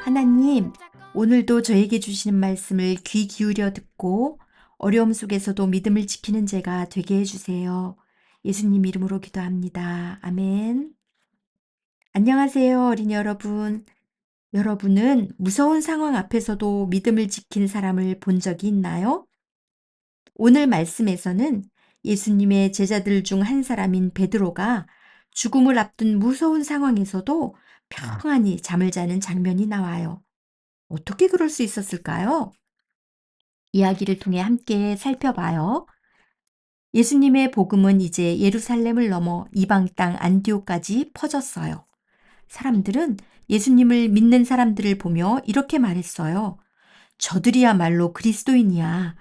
하나님, 오늘도 저에게 주시는 말씀을 귀 기울여 듣고 어려움 속에서도 믿음을 지키는 제가 되게 해주세요. 예수님 이름으로 기도합니다. 아멘. 안녕하세요, 어린이 여러분. 여러분은 무서운 상황 앞에서도 믿음을 지킨 사람을 본 적이 있나요? 오늘 말씀에서는 예수님의 제자들 중 한 사람인 베드로가 죽음을 앞둔 무서운 상황에서도 평안히 잠을 자는 장면이 나와요. 어떻게 그럴 수 있었을까요? 이야기를 통해 함께 살펴봐요. 예수님의 복음은 이제 예루살렘을 넘어 이방 땅 안디옥까지 퍼졌어요. 사람들은 예수님을 믿는 사람들을 보며 이렇게 말했어요. 저들이야말로 그리스도인이야.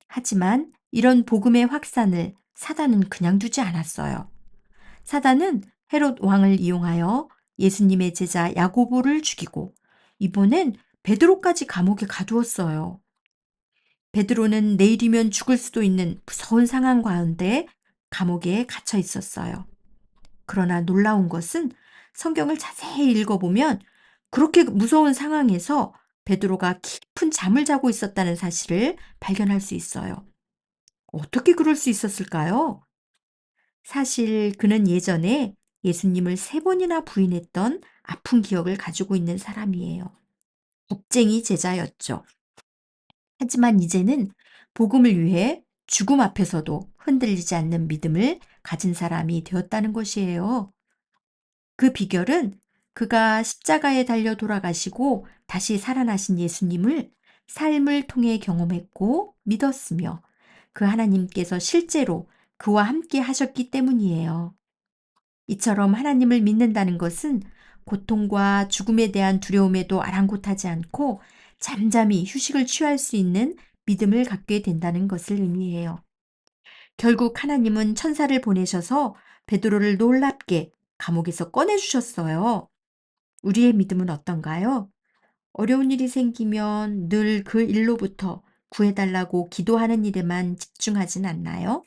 하지만 이런 복음의 확산을 사단은 그냥 두지 않았어요. 사단은 헤롯 왕을 이용하여 예수님의 제자 야고보를 죽이고 이번엔 베드로까지 감옥에 가두었어요. 베드로는 내일이면 죽을 수도 있는 무서운 상황 가운데 감옥에 갇혀 있었어요. 그러나 놀라운 것은 성경을 자세히 읽어보면 그렇게 무서운 상황에서 베드로가 깊은 잠을 자고 있었다는 사실을 발견할 수 있어요. 어떻게 그럴 수 있었을까요? 사실 그는 예전에 예수님을 3번이나 부인했던 아픈 기억을 가지고 있는 사람이에요. 겁쟁이 제자였죠. 하지만 이제는 복음을 위해 죽음 앞에서도 흔들리지 않는 믿음을 가진 사람이 되었다는 것이에요. 그 비결은 그가 십자가에 달려 돌아가시고 다시 살아나신 예수님을 삶을 통해 경험했고 믿었으며 그 하나님께서 실제로 그와 함께 하셨기 때문이에요. 이처럼 하나님을 믿는다는 것은 고통과 죽음에 대한 두려움에도 아랑곳하지 않고 잠잠히 휴식을 취할 수 있는 믿음을 갖게 된다는 것을 의미해요. 결국 하나님은 천사를 보내셔서 베드로를 놀랍게 감옥에서 꺼내주셨어요. 우리의 믿음은 어떤가요? 어려운 일이 생기면 늘 그 일로부터 구해달라고 기도하는 일에만 집중하진 않나요?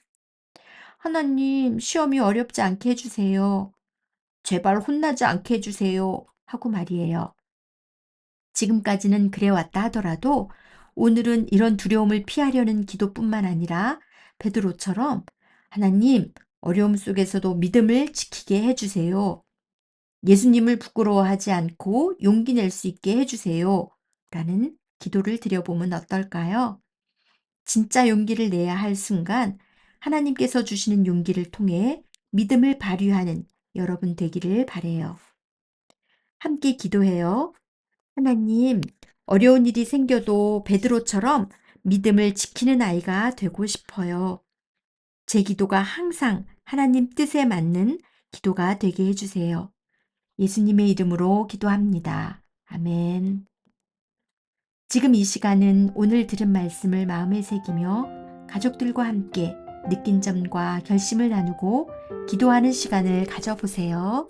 하나님, 시험이 어렵지 않게 해주세요. 제발 혼나지 않게 해주세요. 하고 말이에요. 지금까지는 그래왔다 하더라도 오늘은 이런 두려움을 피하려는 기도뿐만 아니라 베드로처럼 하나님, 어려움 속에서도 믿음을 지키게 해주세요. 예수님을 부끄러워하지 않고 용기 낼 수 있게 해주세요. 라는 기도를 드려보면 어떨까요? 진짜 용기를 내야 할 순간 하나님께서 주시는 용기를 통해 믿음을 발휘하는 여러분 되기를 바래요. 함께 기도해요. 하나님, 어려운 일이 생겨도 베드로처럼 믿음을 지키는 아이가 되고 싶어요. 제 기도가 항상 하나님 뜻에 맞는 기도가 되게 해주세요. 예수님의 이름으로 기도합니다. 아멘. 지금 이 시간은 오늘 들은 말씀을 마음에 새기며 가족들과 함께 느낀 점과 결심을 나누고 기도하는 시간을 가져보세요.